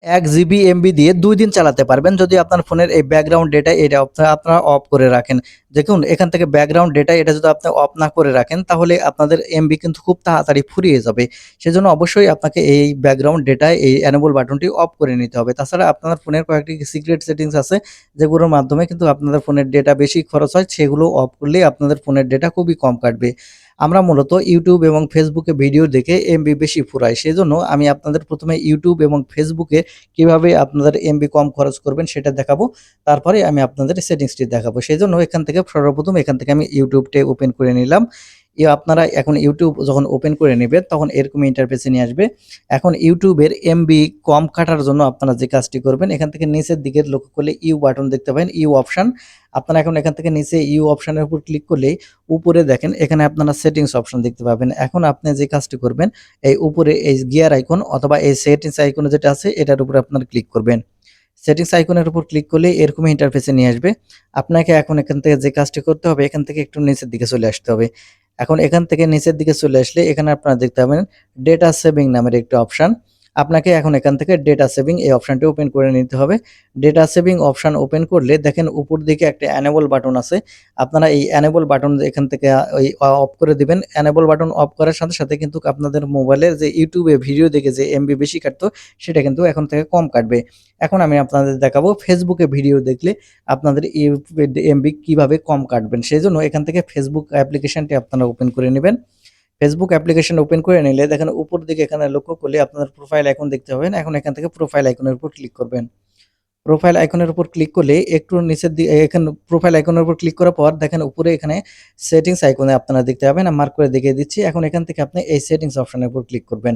১ GB MB দিয়ে ২ দিন চালাতে পারবেন যদি আপনার ফোনের এই ব্যাকগ্রাউন্ড ডেটা এটা আপনারা অফ করে রাখেন। দেখুন এখান থেকে ব্যাকগ্রাউন্ড ডেটা এটা যদি আপনি অফ না করে রাখেন তাহলে আপনাদের এমবি কিন্তু খুব তাড়াতাড়ি ফুরিয়ে যাবে। সেজন্য অবশ্যই আপনাকে এই ব্যাকগ্রাউন্ড ডেটায় এই এনেবল বাটনটি অফ করে নিতে হবে। তাছাড়া আপনার ফোনের কয়েকটি সিক্রেট সেটিংস আছে যেগুলোর মাধ্যমে কিন্তু আপনাদের ফোনের ডেটা বেশি খরচ হয়, সেগুলো অফ করলেই আপনাদের ফোনের ডেটা খুবই কম কাটবে। আমরা মূলত YouTube এবং Facebook এ ভিডিও দেখে এমবি বেশি ফুরাই। সেজন্য আমি আপনাদের ১ম এ YouTube এবং Facebook এ কিভাবে আপনাদের এমবি কম খরচ করবেন সেটা দেখাবো। তারপরে আমি আপনাদের সেটিংসটি দেখাবো। সেজন্য এখান থেকে সর্বপ্রথম এখান থেকে আমি YouTube ওপেন করে নিলাম। আপনারা এখন YouTube যখন ওপেন করে নিবেন তখন এরকম ইন্টারফেসে নিয়ে আসবে। এখন YouTube এর এমবি কম কাটার জন্য আপনারা যে কাজটি করবেন এখান থেকে নিচের দিকে লক্ষ্য করলে ইউ বাটন দেখতে পাবেন, ইউ অপশন। আপনারা এখন এখান থেকে নিচে ইউ অপশনের উপর ক্লিক করলেই উপরে দেখেন এখানে আপনারা সেটিংস অপশন দেখতে পাবেন। এখন আপনি যে কাজটি করবেন এই উপরে এই গিয়ার আইকন অথবা এই সেটিংস আইকন যেটা আছে এটার উপরে আপনারা ক্লিক করবেন। সেটিংস আইকনের উপর ক্লিক করলে এরকম ইন্টারফেসে নিয়ে আসবে। আপনাকে এখন এখান থেকে যে কাজটি করতে হবে এখান থেকে একটু নিচের দিকে চলে আসতে হবে। এখন এখান থেকে নিচের দিকে চলে আসলে এখানে আপনারা দেখতে পাবেন ডেটা সেভিং নামের একটি অপশন। আপনাকে এখন এখান থেকে ডেটা সেভিং এই অপশনটি ওপেন করে নিতে হবে। ডেটা সেভিং অপশন ওপেন করলে দেখেন উপর দিকে একটা এনেবল বাটন আছে। আপনারা এই এনেবল বাটন এখান থেকে ওই অফ করে দিবেন। এনেবল বাটন অফ করার সাথে, সাথে কিন্তু আপনাদের মোবাইলের যে YouTube এ ভিডিও দেখে যে এমবি বেশি কাটতো সেটা কিন্তু এখন থেকে কম কাটবে। এখন আমি আপনাদের দেখাবো Facebook এ ভিডিও দেখলে আপনাদের এমবি কিভাবে কম কাটবেন। সেজন্য এখান থেকে Facebook অ্যাপ্লিকেশনটি আপনারা ওপেন করে নিবেন। Facebook অ্যাপ্লিকেশন ওপেন করে নিলে দেখেন উপর দিকে এখানে লক্ষ্য করলে আপনাদের প্রোফাইল আইকন দেখতে পাবেন। এখন এখান থেকে প্রোফাইল আইকনের উপর ক্লিক করবেন। প্রোফাইল আইকনের উপর ক্লিক করলে একটু নিচের এখানে প্রোফাইল আইকনের উপর ক্লিক করার পর দেখেন উপরে এখানে সেটিংস আইকনে আপনারা দেখতে পাবেন। আমি মার্ক করে দেখিয়ে দিচ্ছি। এখন এখান থেকে আপনি এই সেটিংস অপশনের উপর ক্লিক করবেন।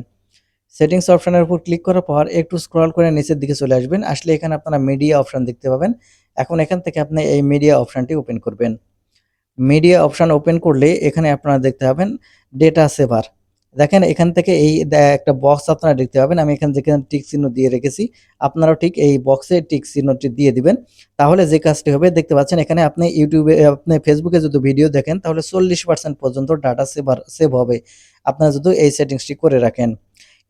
সেটিংস অপশনের উপর ক্লিক করার পর একটু স্ক্রল করে নিচের দিকে চলে আসবেন। আসলে এখানে আপনারা মিডিয়া অপশন দেখতে পাবেন। এখন এখান থেকে আপনি এই মিডিয়া অপশনটি ওপেন করবেন। মিডিয়া অপশন ওপেন করলে এখানে আপনারা দেখতে পাবেন ডেটা সেভার। দেখেন এখান থেকে এই একটা বক্স আপনারা দেখতে পাবেন। আমি যেখানে টিক চিহ্ন দিয়ে রেখেছি, আপনারাও ঠিক এই বক্সে টিক চিহ্নটি দিয়ে দিবেন। তাহলে যে কাজটি হবে দেখতে পাচ্ছেন এখানে আপনি আপনি Facebook এ যদি ভিডিও দেখেন তাহলে 40% পর্যন্ত ডাটা সেভ হবে। আপনারা যদি এই সেটিংসটি করে রাখেন।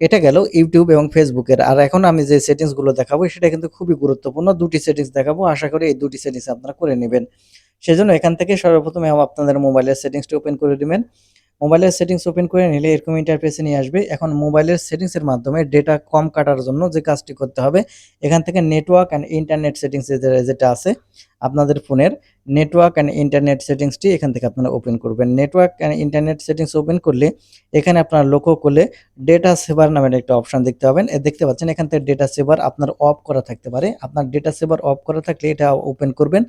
এটা গেল YouTube এবং Facebook এর। আর এখন আমি যে সেটিংস গুলো দেখাবো সেটা কিন্তু খুবই গুরুত্বপূর্ণ। ২ টি সেটিংস দেখাবো। আশা করি এই ২ টি সেটিংস আপনারা করে নিবেন। সেজন্য এখান থেকে সর্বপ্রথমে আপনাদের মোবাইলের সেটিংসটি ওপেন করে দিবেন। মোবাইলের সেটিংস ওপেন করে নিলে এরকম ইন্টারফেসে নিয়ে আসবে। এখন মোবাইলের সেটিংসের মাধ্যমে ডেটা কম কাটার জন্য যে কাজটি করতে হবে, এখান থেকে নেটওয়ার্ক অ্যান্ড ইন্টারনেট সেটিংস যেটা আছে আপনাদের ফোনের নেটওয়ার্ক অ্যান্ড ইন্টারনেট সেটিংসটি এখান থেকে আপনারা ওপেন করবেন। Network and internet settings open করলে এখানে আপনারা লক্ষ্য করলে ডেটা সেভার নামের একটা অপশন দেখতে পাবেন। দেখতে পাচ্ছেন এখান থেকে ডেটা সেভার আপনার অফ করা থাকতে পারে। আপনার ডেটা সেভার অফ করা থাকলে এটা ওপেন করবেন।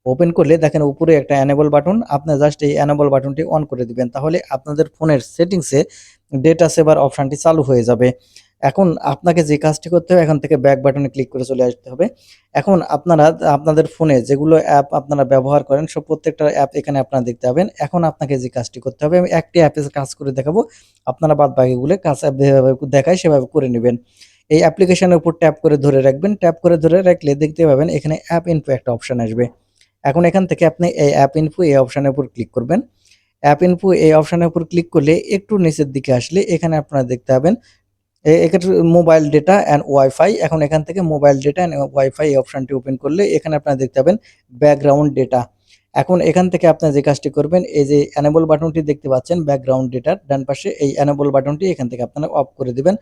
ওপেন করলে দেখেন উপরে একটা এনেবল বাটন, আপনি জাস্ট এই এনেবল বাটনটি অন করে দিবেন। তাহলে আপনাদের ফোনের সেটিংসে ডেটা সেভার অপশনটি চালু হয়ে যাবে। এখন আপনাকে যে কাজটি করতে হবে এখান থেকে ব্যাক বাটনে ক্লিক করে চলে আসতে হবে। এখন আপনারা আপনাদের ফোনে যেগুলো অ্যাপ আপনারা ব্যবহার করেন প্রত্যেকটা অ্যাপ এখানে আপনারা দেখতে পাবেন। এখন আপনাকে যে কাজটি করতে হবে আমি একটি অ্যাপে কাজ করে দেখাবো। আপনারা বাদ বাকিগুলো কাজ যেভাবে দেখায় সেভাবে করে নিবেন। এই অ্যাপ্লিকেশনের উপর ট্যাপ করে ধরে রাখবেন। ট্যাপ করে ধরে রাখলে দেখতে পাবেন এখানে অ্যাপ ইনফো একটা অপশন আসবে। এখন এখান থেকে আপনি এই অ্যাপ ইনফো এই অপশনের উপর ক্লিক করবেন। অ্যাপ ইনফো এই অপশনের উপর ক্লিক করলে একটু নিচের দিকে আসলে এখানে আপনারা দেখতে পাবেন এক্ষেত্রে মোবাইল ডেটা অ্যান্ড ওয়াইফাই। এখন এখান থেকে মোবাইল ডেটা অ্যান্ড ওয়াইফাই এই অপশনটি ওপেন করলে এখানে আপনারা দেখতে পাবেন ব্যাকগ্রাউন্ড ডেটা। এখন এখান থেকে আপনি যে কাজটি করবেন এই যে এনেবল বাটনটি দেখতে পাচ্ছেন ব্যাকগ্রাউন্ড ডেটার ডান পাশে এই এনেবল বাটনটি এখান থেকে আপনারা অফ করে দিবেন।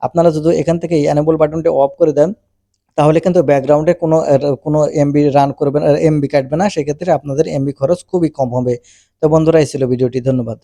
আপনারা যদি এখান থেকে এই এনেবল বাটনটি অফ করে দেন তাহলে কিন্তু ব্যাকগ্রাউন্ডে কোনো এমবি রান করবে না, এমবি কাটবে না। সেক্ষেত্রে আপনাদের এমবি খরচ খুবই কম হবে। তো বন্ধুরা এই ছিল ভিডিওটি। ধন্যবাদ।